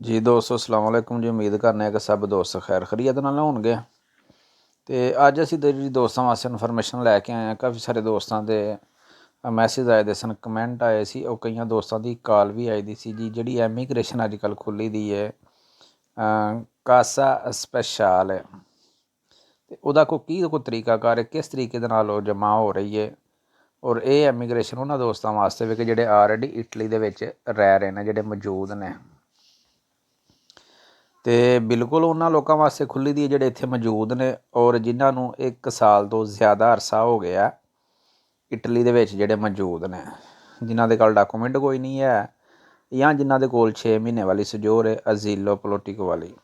जी दोस्तों अस्सलाम वालेकुम जी। उम्मीद करने कि सब दोस्त खैर खरीत नाल होणगे। तो अज असीं जी दोस्तों वास्ते इन्फॉर्मेशन लैके आए हैं। काफ़ी सारे दोस्तों के मैसेज आए दे सन, कमेंट आए सी, और कई दोस्तों की कॉल भी आई दी सी जी। जिहड़ी एमीग्रेशन अजकल खुली दी है कासा स्पैशल है, तो वह कोई तरीकाकार है, किस तरीके दे नाल जमा हो रही है। और ये एमीग्रेशन उन्होंने दोस्तों वास्ते भी कि जिहड़े ऑलरेडी इटली दे विच रह रहे हैं, जिहड़े मौजूद ने, तो बिल्कुल उन्होंने लोगों वास्ते खुली दी जिहड़े इत्थे मौजूद ने और जिन्होंने 1 साल तो ज़्यादा अरसा हो गया इटली दे विच जिहड़े मौजूद ने, जिन्हों के कोल डाकूमेंट कोई नहीं है या जिन्हों के कोल 6 महीने वाली सजोर है अजीलो पोलिटिको वाली।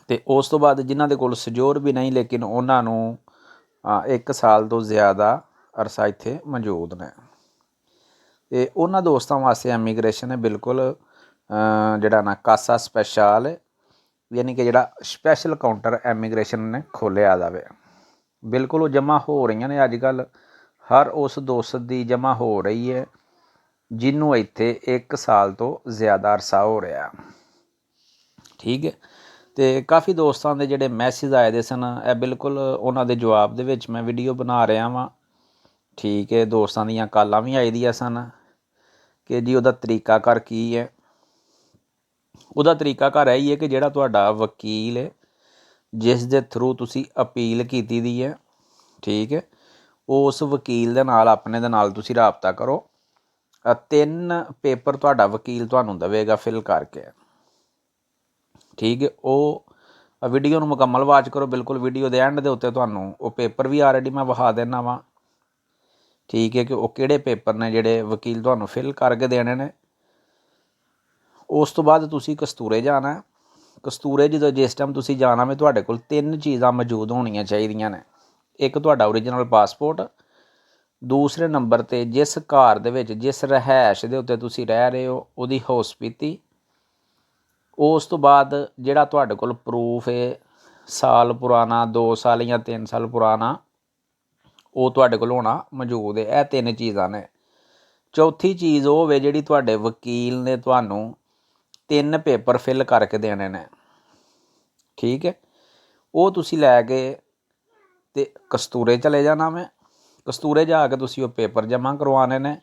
तो उस तो बाद जिन्हों के कोल सजोर भी नहीं लेकिन उन्होंने 1 साल तो ज़्यादा अरसा इत्थे मौजूद ने, तो उन्होंने दोस्तों वास्ते एमीग्रेशन है बिल्कुल जिहड़ा ना कासा स्पैशल, यानी कि जिहड़ा स्पैशल काउंटर एमीग्रेशन ने खोलिया जावे। बिल्कुल वो जमा हो रही ने अजकल, हर उस दोस्त की जमा हो रही है जिन्हों इत्थे 1 साल तो ज़्यादा अरसा हो रहा। ठीक है, तो काफ़ी दोस्तों के जिहड़े मैसेज आए दे सन, बिल्कुल उन्होंने जवाब दे विच मैं वीडियो बना रहा वां। ठीक है, दोस्तों दीयां कॉलां भी आई दियां सन कि जी उहदा तरीकाकार की है। ਉਹਦਾ ਤਰੀਕਾਕਾਰ ਇਹ ਹੀ ਹੈ ਕਿ ਜਿਹੜਾ ਤੁਹਾਡਾ ਵਕੀਲ ਹੈ ਜਿਸ ਦੇ ਥਰੂ ਤੁਸੀਂ ਅਪੀਲ ਕੀਤੀ ਦੀ ਹੈ, ਠੀਕ ਹੈ, ਉਸ ਵਕੀਲ ਦੇ ਨਾਲ ਆਪਣੇ ਦੇ ਨਾਲ ਤੁਸੀਂ ਰਾਬਤਾ ਕਰੋ। 3 ਪੇਪਰ ਤੁਹਾਡਾ ਵਕੀਲ ਤੁਹਾਨੂੰ ਦੇਵੇਗਾ ਫਿਲ ਕਰਕੇ, ਠੀਕ ਹੈ। ਉਹ ਵੀਡੀਓ ਨੂੰ ਮੁਕੰਮਲ ਵਾਚ ਕਰੋ, ਬਿਲਕੁਲ ਵੀਡੀਓ ਦੇ ਐਂਡ ਦੇ ਉੱਤੇ ਤੁਹਾਨੂੰ ਉਹ ਪੇਪਰ ਵੀ ਆਲਰੇਡੀ ਮੈਂ ਵਿਖਾ ਦੇਣਾ ਵਾ, ਠੀਕ ਹੈ, ਕਿ ਉਹ ਕਿਹੜੇ ਪੇਪਰ ਨੇ ਜਿਹੜੇ ਵਕੀਲ ਤੁਹਾਨੂੰ ਫਿਲ ਕਰਕੇ ਦੇਣੇ ਨੇ। उस तो बाद तुसी कस्तूरे जाना। कस्तूरे जो जिस टाइम तुसी जाना में तुहाडे कोल 3 चीज़ां मौजूद होनियां चाहिदियां ने। एक तुहाडा ओरिजिनल पासपोर्ट, दूसरे नंबर ते जिस घर दे विच जिस रहायश दे उत्ते तुसी रह रहे हो उहदी हौसपीती। उस तो बाद जिहड़ा तुहाडे कोल प्रूफ है साल पुराना, 2 साल या 3 साल पुराना, वो तुहाडे कोल होना मौजूद है। यह 3 चीज़ां ने। चौथी चीज़ वो होवे जिहड़ी तुहाडे वकील ने तुहानूं 3 पेपर फिल करके देने ने, ठीक है। वो तुसी लैके ते कस्तूरे चले जाना। मैं कस्तूरे जाके तुसी वो पेपर जमा करवाने ने।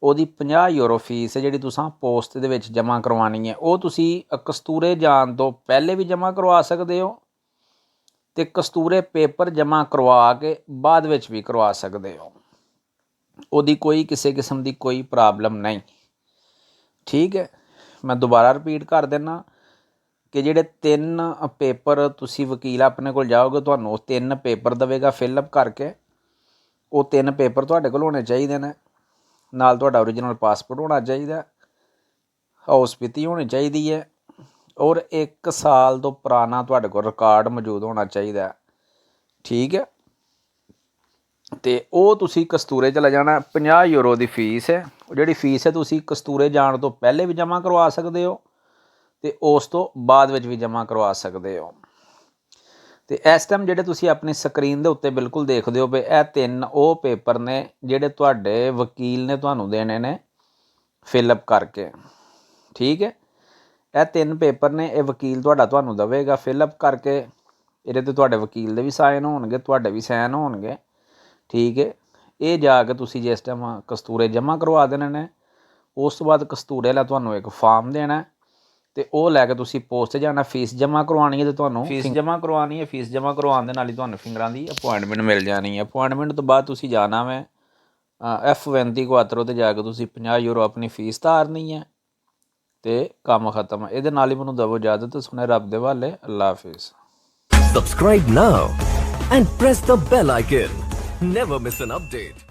ओहदी 50 यूरो फीस है जिहड़ी तुसां पोस्ट दे विच जमा करवानी है। वो तुसी कस्तूरे जान तो पहले भी जमा करवा सकते हो ते कस्तूरे पेपर जमा करवा के बाद विच भी करवा सकते हो। ओहदी कोई किसी किस्म की कोई प्रॉब्लम नहीं, ठीक है। मैं दोबारा रिपीट कर देना कि जिहड़े 3 पेपर तुसी वकील अपने कोल जाओगे तुहानूं 3 पेपर देवेगा फिलअप करके। वो 3 पेपर तुहाडे कोल होने चाहिए ने, नाल तुहाडा ओरिजिनल पासपोर्ट होना चाहिए, हाउसपीती होनी चाहिए है, और 1 साल तो पुराना तुहाडे कोल रिकॉर्ड मौजूद होना चाहिए, ठीक है। तो वो तुसी कस्तूरे चले जाना। 50 यूरो की फीस है। जिहड़ी फीस है तुसी कस्तूरे जाण तो पहले भी जमा करवा सकते हो तो उस तो बाद विच भी जमा करवा सकते हो। तो इस टाइम जिहड़े तुसी अपनी स्क्रीन के उत्ते बिल्कुल देखते हो भी यह 3 वो पेपर ने जिहड़े तुहाडे वकील ने तुहानूं देने ने फिलअप करके, ठीक है। यह 3 पेपर ने यह वकील तुहाडा तुहानूं देवेगा फिलअप करके। इहदे ते तुहाडे वकील दे भी साइन होणगे, तुहाडे भी साइन होणगे, ठीक है। ये जाके तुसी जिस टाइम कस्तूरे जमा करवा देने ने, उस तो बाद कस्तूरे वाला तुहानूं एक फार्म देना है तो वह लैके तुसी पोस्ट जाना। फीस जमा करवानी है तो तुहानूं फीस जमा करवानी है। फीस जमा करवाने दे नाल ही तुहानूं फिंगरां दी अपॉइंटमेंट मिल जानी है। अपॉइंटमेंट तो बाद तुसी जाना मैं F20 क्वात्रो ते जाके तुसी 50 यूरो अपनी फीस तारनी है तो काम खत्म। इहदे नाल ही मैनूं दवो इजाजत। सुने रब दे हवाले। अल्लाह हाफिज़। Subscribe now and press the bell icon. Never miss an update.